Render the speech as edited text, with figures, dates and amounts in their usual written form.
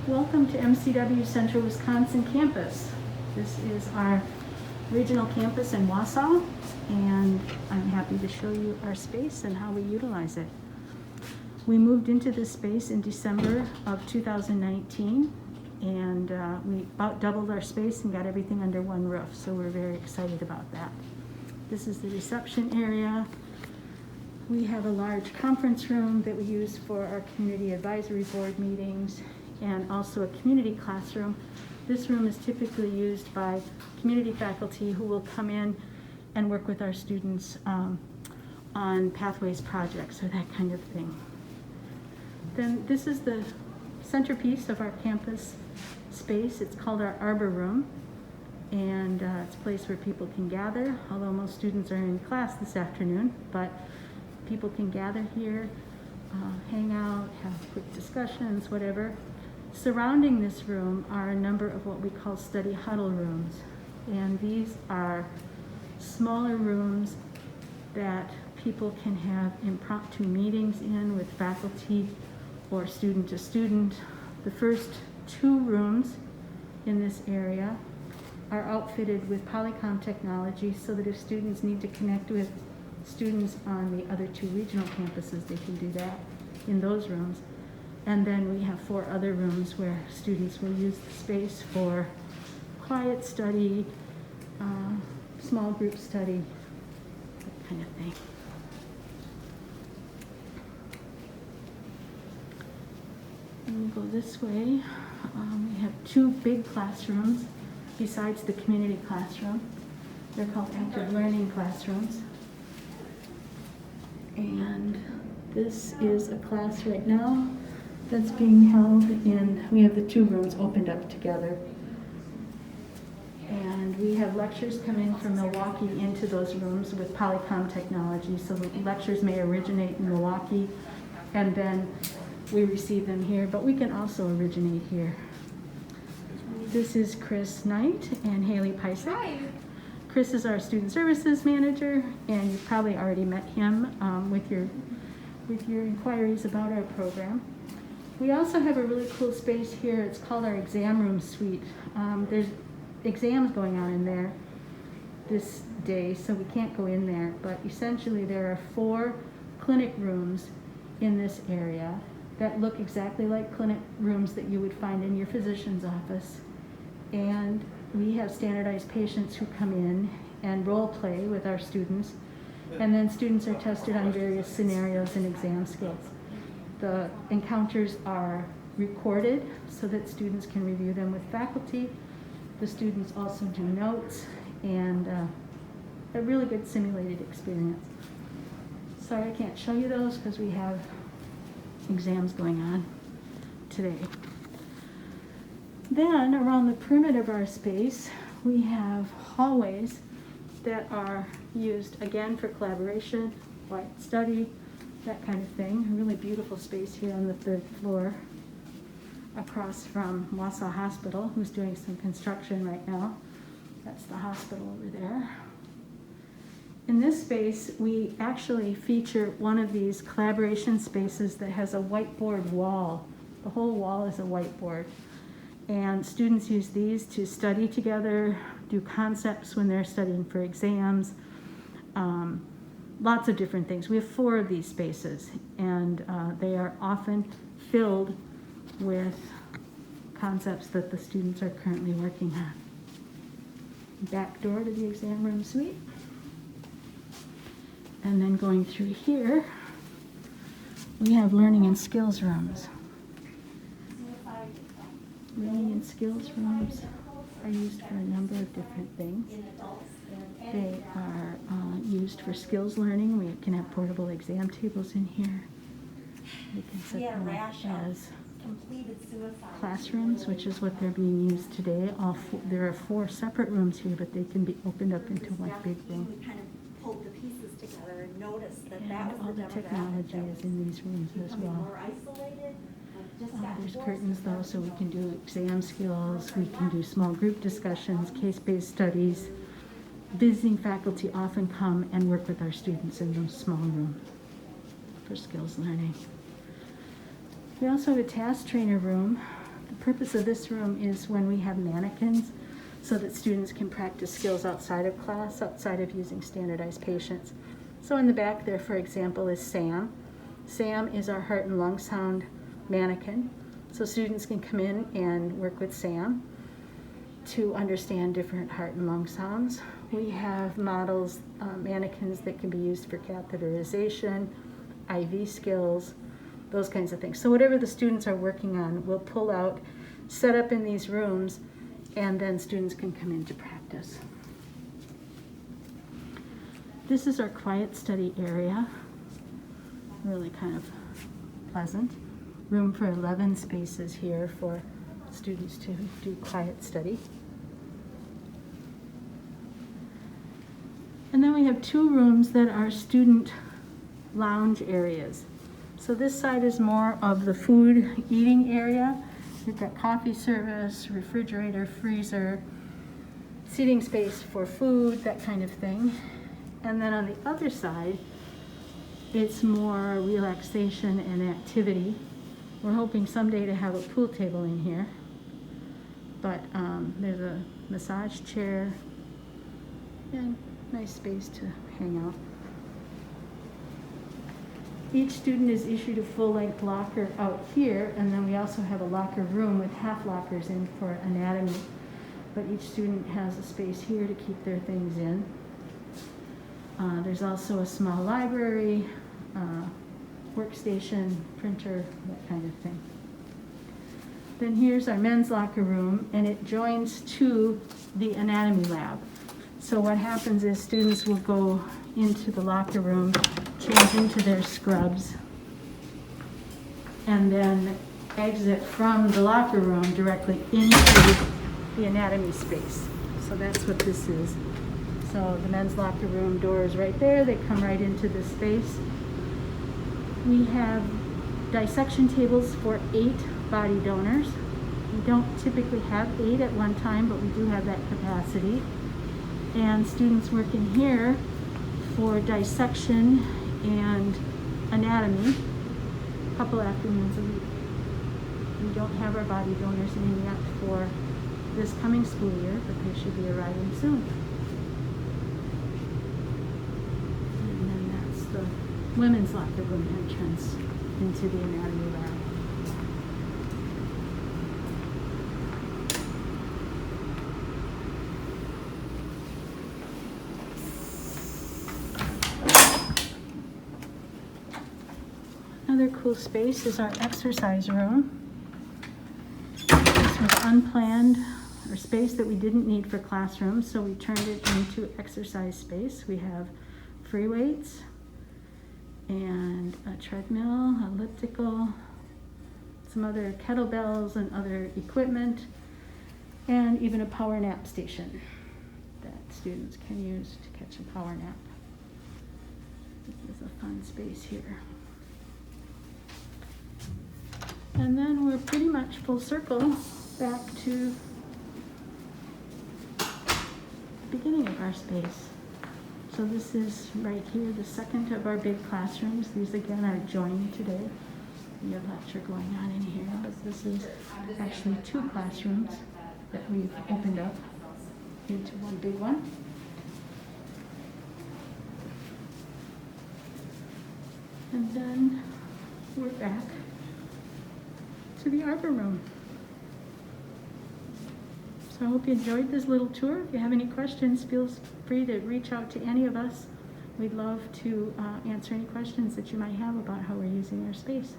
Welcome to MCW Central Wisconsin campus. This is our regional campus in Wausau, and I'm happy to show you our space and how we utilize it. We moved into this space in December of 2019, and we about doubled our space and got everything under one roof, so we're very excited about that. This is the reception area. We have a large conference room that we use for our community advisory board meetings, and also a community classroom. This room is typically used by community faculty who will come in and work with our students on pathways projects or that kind of thing. Then this is the centerpiece of our campus space. It's called our Arbor Room, and it's a place where people can gather, although most students are in class this afternoon, but people can gather here, hang out, have quick discussions, whatever. Surrounding this room are a number of what we call study huddle rooms, and these are smaller rooms that people can have impromptu meetings in with faculty or student to student. The first two rooms in this area are outfitted with Polycom technology so that if students need to connect with students on the other two regional campuses, they can do that in those rooms. And then we have 4 other rooms where students will use the space for quiet study, small group study, that kind of thing. And we go this way. We have 2 big classrooms besides the community classroom. They're called active learning classrooms. And this is a class right now that's being held in, we have the 2 rooms opened up together. And we have lectures come in from Milwaukee into those rooms with Polycom technology. So the lectures may originate in Milwaukee, and then we receive them here, but we can also originate here. This is Chris Knight and Haley Pysek. Hi. Chris is our student services manager, and you've probably already met him with your inquiries about our program. We also have a really cool space here. It's called our exam room suite. There's exams going on in there this day, so we can't go in there, but essentially there are 4 clinic rooms in this area that look exactly like clinic rooms that you would find in your physician's office. And we have standardized patients who come in and role play with our students, and then students are tested on various scenarios and exam skills. The encounters are recorded so that students can review them with faculty. The students also do notes, and a really good simulated experience. Sorry I can't show you those because we have exams going on today. Then around the perimeter of our space, we have hallways that are used again for collaboration, quiet study, that kind of thing. A really beautiful space here on the 3rd floor across from Wausau Hospital, who's doing some construction right now. That's the hospital over there. In this space, we actually feature one of these collaboration spaces that has a whiteboard wall. The whole wall is a whiteboard. And students use these to study together, do concepts when they're studying for exams, lots of different things. We have 4 of these spaces, and they are often filled with concepts that the students are currently working on. Back door to the exam room suite. And then going through here, we have learning and skills rooms. Learning and skills rooms are used for a number of different things. They are used for skills learning. We can have portable exam tables in here. We can set them up as classrooms, which is what they're being used today. There are 4 separate rooms here, but they can be opened up into one big room. We kind of pulled the pieces together and noticed that And all the technology is in these rooms as well. more isolated. There's curtains though, so we can do exam skills, we can do small group discussions, case-based studies. Visiting faculty often come and work with our students in those small rooms for skills learning. We also have a task trainer room The purpose of this room is when we have mannequins so that students can practice skills outside of class, outside of using standardized patients. So in the back there, for example, is Sam. Sam is our heart and lung sound mannequin. So students can come in and work with Sam to understand different heart and lung sounds. We have models, mannequins that can be used for catheterization, IV skills, those kinds of things. So whatever the students are working on, we'll pull out, set up in these rooms, and then students can come in to practice. This is our quiet study area. Really kind of pleasant. Room for 11 spaces here for students to do quiet study. And then we have 2 rooms that are student lounge areas. So this side is more of the food eating area. We've got coffee service, refrigerator, freezer, seating space for food, that kind of thing. And then on the other side, it's more relaxation and activity. We're hoping someday to have a pool table in here. But there's a massage chair and nice space to hang out. Each student is issued a full-length locker out here, and then we also have a locker room with half lockers in for anatomy. But each student has a space here to keep their things in. There's also a small library, workstation, printer, that kind of thing. Then here's our men's locker room, and it joins to the anatomy lab. So what happens is students will go into the locker room, change into their scrubs, and then exit from the locker room directly into the anatomy space. So that's what this is. So the men's locker room door is right there. They come right into this space. We have dissection tables for 8 body donors. We don't typically have 8 at one time, but we do have that capacity. And students work in here for dissection and anatomy a couple afternoons a week. We don't have our body donors in yet for this coming school year, but they should be arriving soon. And then that's the women's locker room entrance into the anatomy lab. Another cool space is our exercise room. This was unplanned, or space that we didn't need for classrooms, so we turned it into exercise space. We have free weights and a treadmill, elliptical, some other kettlebells and other equipment, and even a power nap station that students can use to catch a power nap. This is a fun space here. And then we're pretty much full circle back to the beginning of our space. So this is right here, the second of our big classrooms. These again are joined today. We have lecture going on in here, but this is actually 2 classrooms that we've opened up into one big one. And then we're back to the arbor room. So I hope you enjoyed this little tour. If you have any questions, feel free to reach out to any of us. We'd love to answer any questions that you might have about how we're using our space.